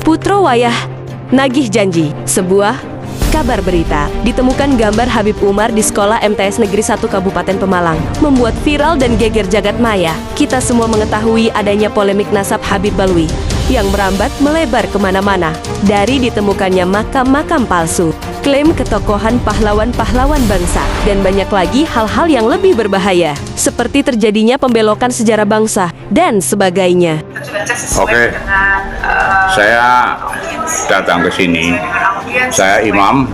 Putro Wayah nagih janji, sebuah kabar berita. Ditemukan gambar Habib Umar di sekolah MTS Negeri 1 Kabupaten Pemalang, membuat viral dan geger jagat maya. Kita semua mengetahui adanya polemik nasab Habib Balwi yang merambat melebar kemana-mana. Dari ditemukannya makam-makam palsu, klaim ketokohan pahlawan-pahlawan bangsa, dan banyak lagi hal-hal yang lebih berbahaya, seperti terjadinya pembelokan sejarah bangsa, dan sebagainya. Oke, saya datang ke sini. Saya Imam,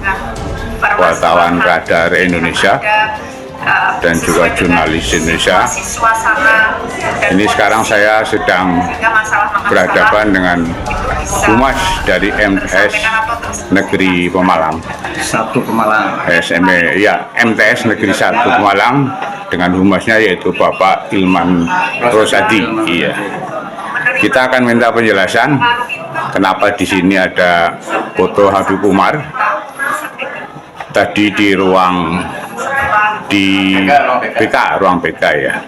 wartawan Radar Indonesia, dan juga jurnalis Indonesia. Ini sekarang saya sedang berhadapan dengan humas dari MTS Negeri Pemalang. Satu Pemalang. MTS Negeri 1 Pemalang dengan humasnya yaitu Bapak Ilman Rosadi. Iya. Kita akan minta penjelasan kenapa di sini ada foto Habib Umar. Tadi di ruang BK ya.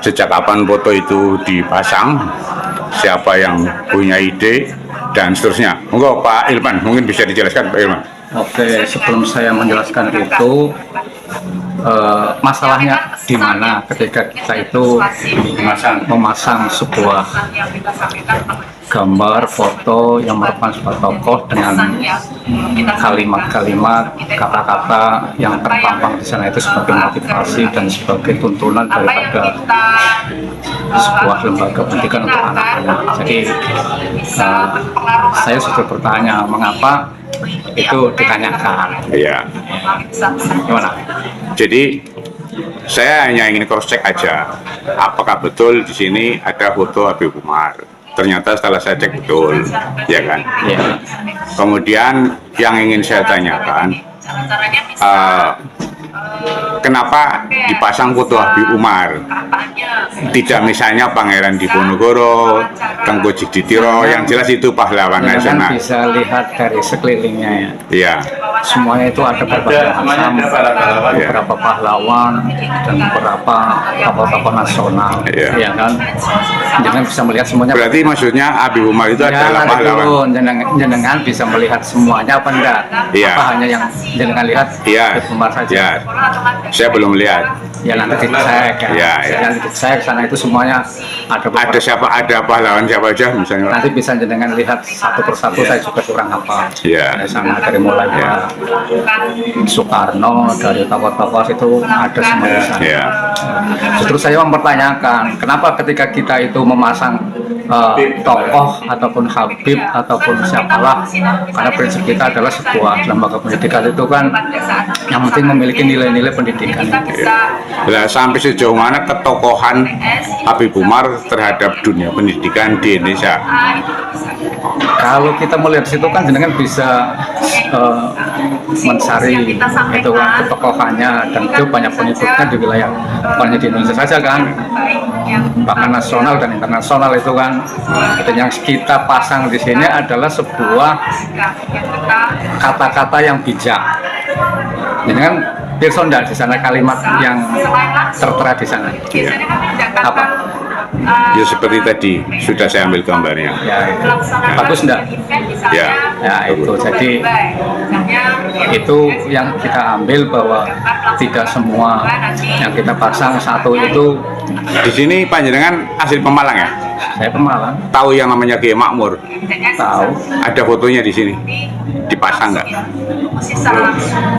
Sejak kapan foto itu dipasang? Siapa yang punya ide dan seterusnya? Monggo Pak Ilman, mungkin bisa dijelaskan Pak Ilman. Oke, sebelum saya menjelaskan itu, masalahnya di mana ketika kita itu memasang sebuah gambar, foto yang merupakan sebuah tokoh dengan kalimat-kalimat, kata-kata yang terpampang di sana itu sebagai motivasi dan sebagai tuntunan daripada sebuah lembaga pendidikan untuk anak-anak. Jadi saya sudah bertanya mengapa itu ditanyakan. Iya. Gimana? Jadi saya hanya ingin cross check aja, apakah betul di sini ada foto Habib Umar. Ternyata setelah saya cek betul, ya kan? Ya. Kemudian yang ingin saya tanyakan, kenapa dipasang foto Habib Umar? Tidak misalnya Pangeran Diponegoro, Tengku Jiditiro, yang jelas itu pahlawan nasional. Bisa lihat dari sekelilingnya ya. Iya. Semuanya itu ada berbagai macam, beberapa pahlawan dan beberapa tokoh-tokoh nasional, ya kan? Jangan bisa melihat semuanya. Berarti maksudnya Habib Umar itu adalah pahlawan. Jenengan bisa melihat semuanya apa enggak? Iya. Apa hanya yang jenengan lihat? Iya. Habib Umar saja. Iya. Saya belum lihat. Ya nanti dicek ya. Iya, iya. Nanti dicek sana itu semuanya ada. Ada pahlawan siapa aja misalnya? Nanti bisa jenengan lihat satu persatu. Saya juga kurang hafal. Iya. Dari sana dari mulai Soekarno, dari tokoh-tokoh itu ada semua di sana. Iya. Justru saya mempertanyakan kenapa ketika kita itu memasang tokoh ataupun Habib ataupun siapalah, karena prinsip kita adalah sebuah lembaga pendidikan itu kan yang penting memiliki nilai-nilai pendidikan. Nah, sampai sejauh mana ketokohan Habib Umar terhadap dunia pendidikan di Indonesia? Kalau kita melihat situ kan jenengan bisa mencari itu kan ketokohannya, dan itu banyak pengikutnya di wilayah bukan hanya di Indonesia saja kan, bahkan nasional dan internasional itu kan. Dan yang kita pasang di sini adalah sebuah kata-kata yang bijak. Jenengan Pirsa enggak di sana kalimat yang tertera di sana? Iya. Apa? Ya seperti tadi sudah saya ambil gambarnya. Ya, itu. Bagus enggak? Ya. Ya itu, jadi itu yang kita ambil bahwa tidak semua yang kita pasang satu itu. Di sini panjenengan asli Pemalang ya? Saya Pemalang. Tahu yang namanya Kiai Makmur? Tahu. Ada fotonya di sini? Dipasang nggak?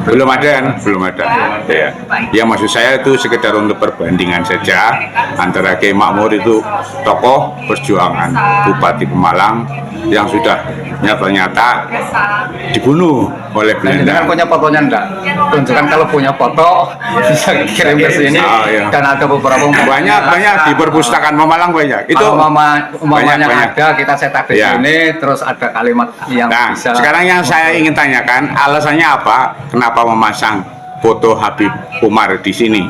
Belum ada kan? Belum ada. Ya. Ya maksud saya itu sekedar untuk perbandingan saja antara Kiai Makmur itu tokoh perjuangan Bupati Pemalang yang sudah nyata-nyata dibunuh oleh Belanda. Jangan punya fotonya enggak? Tunjukkan kalau punya foto bisa kirim ke sini. Iya. Dan ada beberapa banyak di perpustakaan Pemalang banyak. Itu umumnya banyak. ada kita cetak di sini, terus ada kalimat yang bisa. Sekarang yang saya ingin tanyakan alasannya apa? Kenapa memasang foto Habib Umar di sini?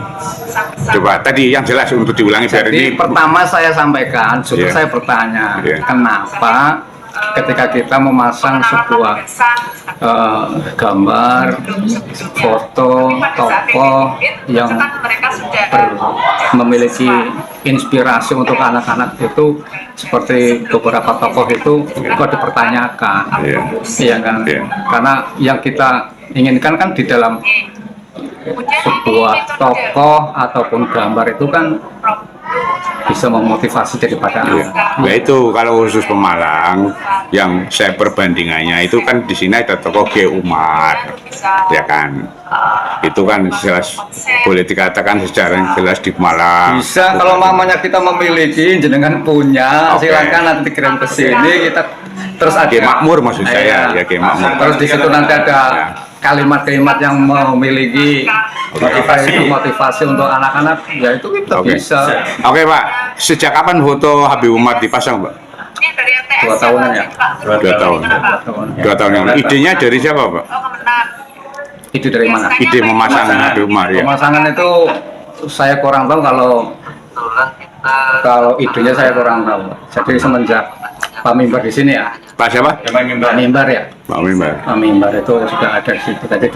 Coba tadi yang jelas untuk diulangi biar ini. Pertama saya sampaikan, justru saya bertanya, kenapa ketika kita memasang sebuah gambar, foto, tokoh yang memiliki inspirasi untuk anak-anak itu seperti beberapa tokoh itu dipertanyakan, iya kan? Iya. Karena yang kita inginkan kan di dalam sebuah tokoh ataupun gambar itu kan bisa memotivasi daripada Iya. anak. Nah itu kalau khusus Pemalang yang saya perbandingannya itu kan di sini ada tokoh G. Umar, ya kan? Itu kan jelas boleh dikatakan sejarah yang jelas di Pemalang. Bisa kalau mamanya kita memiliki, jenengan punya, Oke. silakan nanti dikirim ke sini kita terus ada G. Makmur maksud saya, Iya. ya G. Makmur. Terus di situ nanti ada Ya. kalimat-kalimat yang memiliki motivasi untuk anak-anak, ya itu kita Oke. bisa. Oke Pak, sejak kapan foto Habib Umar dipasang Pak? 2 tahunan ya. 2 tahun. 2 tahun yang lalu. Idenya dari siapa Pak? Itu dari mana? Ide memasang Habib Umar ya. Pemasangan itu saya kurang tahu kalau idenya saya kurang tahu. Jadi semenjak Pak Mimbar di sini ya, Pak siapa? Pak Mimbar ya, Pak Mimbar. Pak Mimbar itu sudah ada di situ. Tadi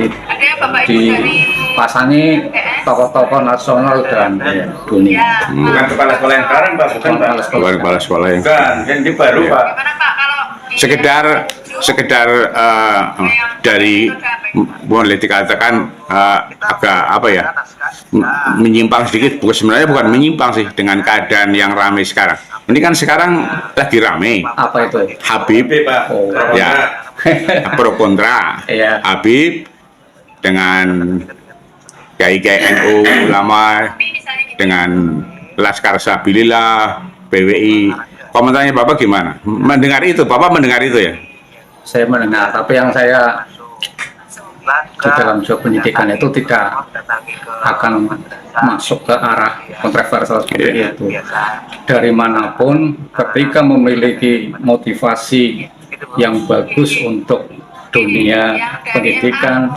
dipasangi tokoh-tokoh nasional dan dunia. Bukan kepala sekolah yang sekarang, Pak. Bukan kepala sekolah. Bukan kepala sekolah yang Bukan, yang di baru, Iya. Pak. sekedar dari boleh dikatakan agak apa ya menyimpang sedikit, sebenarnya bukan menyimpang sih dengan keadaan yang ramai sekarang. Ini kan sekarang lagi ramai Apa itu? Habib Oke, Pak. Oh. ya pro kontra Iya. Habib dengan kiai-kiai NU ulama dengan Laskar Sabilillah PWI. Komentarnya Bapak gimana? Mendengar itu, Bapak mendengar itu ya? Saya mendengar, tapi yang saya di dalam job pendidikan itu tidak akan masuk ke arah kontroversial seperti Iya. itu. Dari manapun, ketika memiliki motivasi yang bagus untuk dunia pendidikan,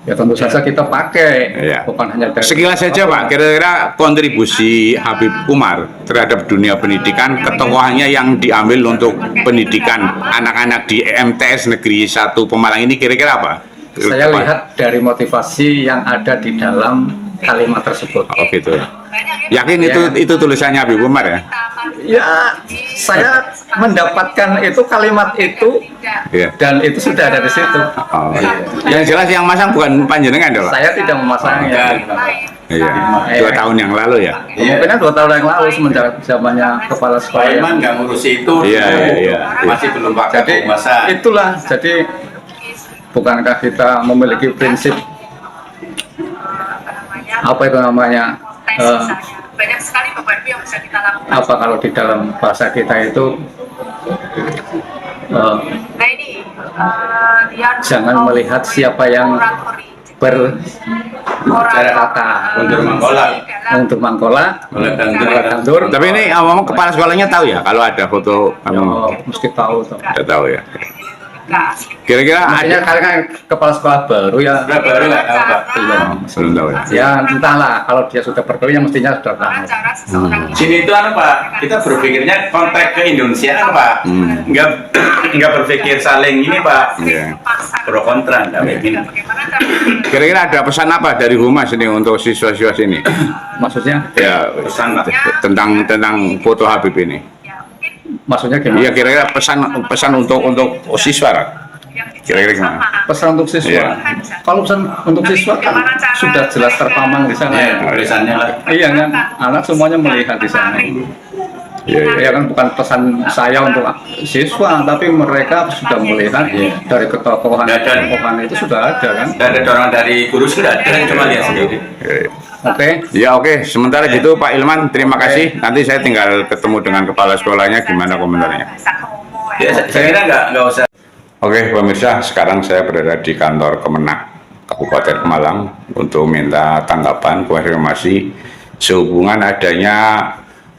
ya tentu saja kita pakai, Iya. bukan hanya dari Sekilas saja Pak, kira-kira kontribusi Habib Umar terhadap dunia pendidikan, ketokohannya yang diambil untuk pendidikan anak-anak di MTS Negeri 1 Pemalang ini kira-kira apa? Saya lihat dari motivasi yang ada di dalam kalimat tersebut. Oh gitu. Yakin itu tulisannya Habib Umar ya? Ya, saya mendapatkan itu kalimat itu Iya. dan itu sudah ada di situ. Oh, yang jelas yang masang bukan panjenengan dong Pak? Saya tidak memasangnya. Iya. 2 tahun yang lalu ya? Mungkin 2 tahun yang lalu semenjak zamannya kepala Pak sekolah. Iman nggak ngurusi itu. Iya, iya. Masih belum pakai Jadi penguasa. itulah. Jadi bukankah kita memiliki prinsip apa itu namanya? Banyak sekali Bapak Ibu yang bisa kita lakukan. Apa kalau di dalam bahasa kita itu Nah ini dia jangan melihat siapa yang berkata Untuk mangkola. untuk mangkola, Oleh tandur. Tapi ini ngomong kepala sekolahnya tahu ya kalau ada foto Oh, mesti tahu tuh. Tidak tahu ya. Kira-kira Maksudnya ada kalian kan kepala sekolah baru ya. Sudah baru nggak tahu, Pak. belum tahu ya. Ya entahlah, kalau dia sudah bergaul ya mestinya sudah tahu. cara seseorang Sini itu Pak, kita berpikirnya konteks ke Indonesia Pak. Nggak berpikir saling ini Pak. Iya. Pro kontra, nggak begini. bagaimana cara Kira-kira ada pesan apa dari Humas ini untuk siswa-siswa sini? Maksudnya, Ya Pesan Pak. tentang foto Habib ini. maksudnya gimana? Iya kira-kira pesan untuk siswa kan? Kira-kira gimana? Pesan untuk siswa. Iya. Kalau pesan untuk siswa kan sudah jelas terpamang di sana. Ya, tulisannya lah. Iya kan, anak semuanya melihat di sana. Iya, iya. Ya kan bukan pesan saya untuk siswa, tapi mereka sudah melihat dari ketokohan itu sudah ada kan. Nggak ada dorongan dari guru sudah ada, cuma lihat sendiri. Iya. Oke. Ya oke, sementara gitu Pak Ilman, terima kasih. Nanti saya tinggal ketemu dengan kepala sekolahnya, gimana komentarnya. bisa ketemu Ya, saya kira nggak usah. Oke pemirsa, sekarang saya berada di kantor Kemenak Kabupaten Pemalang untuk minta tanggapan konfirmasi sehubungan adanya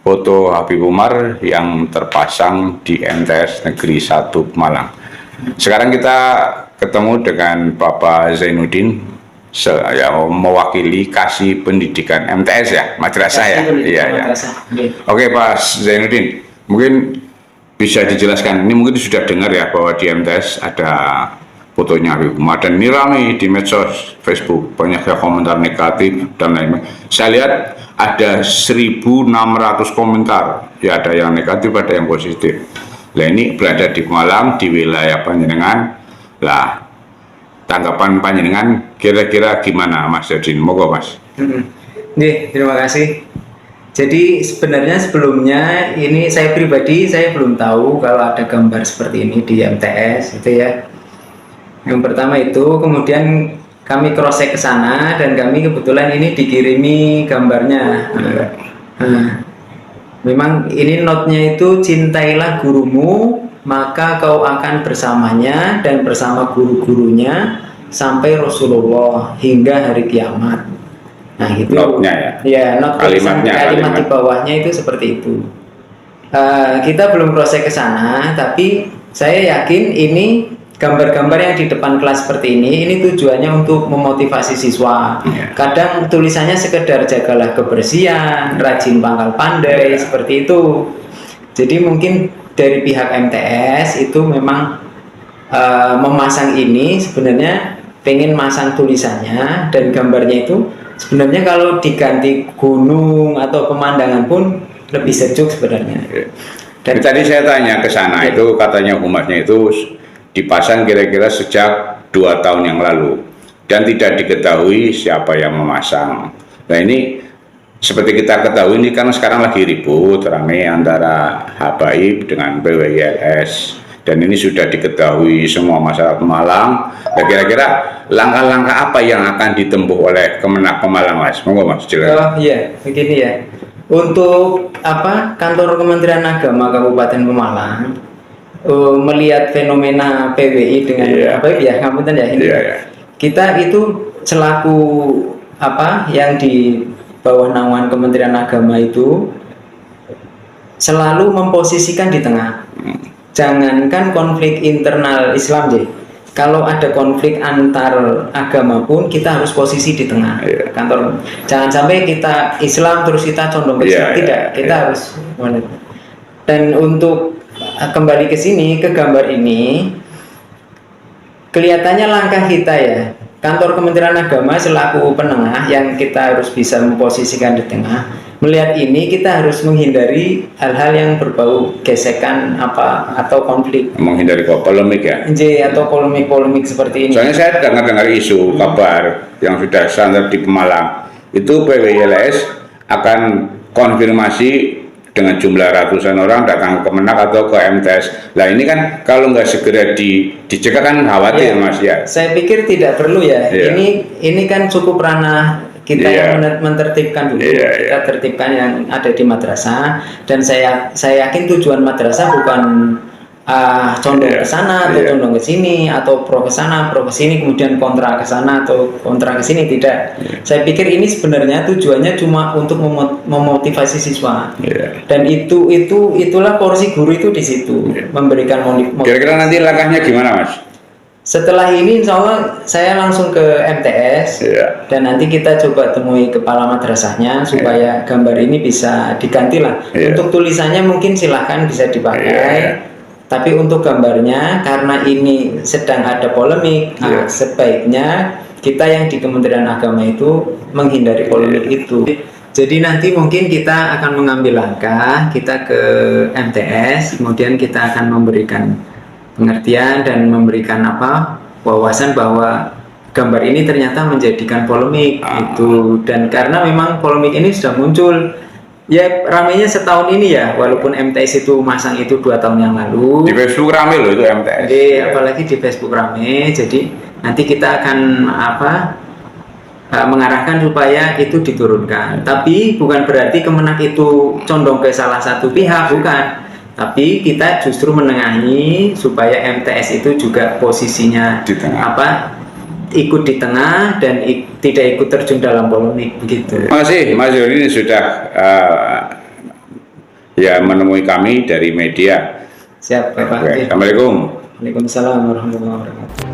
foto Habib Umar yang terpasang di MTS Negeri 1 Pemalang. Sekarang kita ketemu dengan Bapak Zainuddin yang mewakili Kasih Pendidikan MTS ya, madrasah ya. Iya ya. Oke Pak Zainuddin, mungkin bisa dijelaskan, ini mungkin sudah dengar ya bahwa di MTS ada fotonya Habib Umar, dan ini ramai di medsos Facebook, banyak ya komentar negatif dan lain-lain. Saya lihat ada 1.600 komentar, ya ada yang negatif, ada yang positif. Nah ini berada di Pemalang, di wilayah Panjenengan. Lah tanggapan Panjenengan kira-kira gimana Mas Jadin? Moga Mas. Nih, terima kasih. Jadi sebenarnya sebelumnya ini saya pribadi saya belum tahu kalau ada gambar seperti ini di MTS itu ya. Yang pertama itu, kemudian kami cross check ke sana dan kami kebetulan ini dikirimi gambarnya. Memang ini notnya itu, cintailah gurumu maka kau akan bersamanya dan bersama guru-gurunya sampai Rasulullah hingga hari kiamat. Nah itu Notnya ya? Ya, not kalimat di bawahnya itu seperti itu. Kita belum cross check ke sana, tapi saya yakin ini gambar-gambar yang di depan kelas seperti ini tujuannya untuk memotivasi siswa. Kadang tulisannya sekedar jagalah kebersihan, rajin pangkal pandai, seperti itu. Jadi mungkin dari pihak MTS itu memang memasang ini sebenarnya pengen masang tulisannya dan gambarnya itu sebenarnya kalau diganti gunung atau pemandangan pun lebih sejuk sebenarnya. Dan tadi saya tanya ke sana itu katanya humasnya itu dipasang kira-kira sejak 2 tahun yang lalu dan tidak diketahui siapa yang memasang. Nah ini seperti kita ketahui ini kan sekarang lagi ribut ramai antara Habaib dengan PWILS, dan ini sudah diketahui semua masyarakat Pemalang. Nah kira-kira langkah-langkah apa yang akan ditempuh oleh Kemenak Pemalang Mas? Monggo Mas jelaskan. Oh iya, begini ya. Untuk kantor Kementerian Agama Kabupaten Pemalang melihat fenomena PWI dengan ngapunten ya ini. Kita itu selaku yang di bawah naungan Kementerian Agama itu selalu memposisikan di tengah. Jangankan konflik internal Islam kalau ada konflik antar agama pun kita harus posisi di tengah. Kantor jangan sampai kita Islam terus kita condong ke sini, tidak. Kita harus. Dan untuk kembali ke sini, ke gambar ini, kelihatannya langkah kita ya, kantor Kementerian Agama selaku penengah yang kita harus bisa memposisikan di tengah. Melihat ini kita harus menghindari hal-hal yang berbau gesekan atau konflik. Menghindari polemik ya? Atau polemik-polemik seperti ini. Soalnya saya dengar isu kabar yang sudah standar di Pemalang, itu PWILS akan konfirmasi dengan jumlah ratusan orang datang ke Kemenak atau ke MTS. Nah ini kan kalau nggak segera dicegah kan khawatir Mas ya. Saya pikir tidak perlu ya. Ini kan cukup ranah kita yang menertibkan dulu. Kita tertibkan yang ada di madrasah, dan saya yakin tujuan madrasah bukan condong ke sana atau condong ke sini atau pro ke sana, pro ke sini, kemudian kontra ke sana atau kontra ke sini, tidak. Saya pikir ini sebenarnya tujuannya cuma untuk memotivasi siswa. Dan itulah porsi guru itu di situ, memberikan motivasi. Kira-kira nanti langkahnya gimana Mas? Setelah ini insya Allah saya langsung ke MTS dan nanti kita coba temui kepala madrasahnya supaya gambar ini bisa diganti lah. Untuk tulisannya mungkin silahkan bisa dipakai, tapi untuk gambarnya karena ini sedang ada polemik, sebaiknya kita yang di Kementerian Agama itu menghindari polemik itu. Jadi nanti mungkin kita akan mengambil langkah, kita ke MTS, kemudian kita akan memberikan pengertian dan memberikan wawasan bahwa gambar ini ternyata menjadikan polemik itu, dan karena memang polemik ini sudah muncul ya ramainya setahun ini ya, walaupun MTS itu masang itu 2 tahun yang lalu. Di Facebook ramai loh itu MTS. Jadi apalagi di Facebook ramai, jadi nanti kita akan mengarahkan supaya itu diturunkan. Tapi bukan berarti Kemenak itu condong ke salah satu pihak, bukan. Tapi kita justru menengahi supaya MTS itu juga posisinya di tengah. Ikut di tengah dan tidak ikut terjun dalam polemik begitu. Terima kasih Mas Yuri ini sudah menemui kami dari media. Siap Bapak. Assalamualaikum. Waalaikumsalam warahmatullahi wabarakatuh.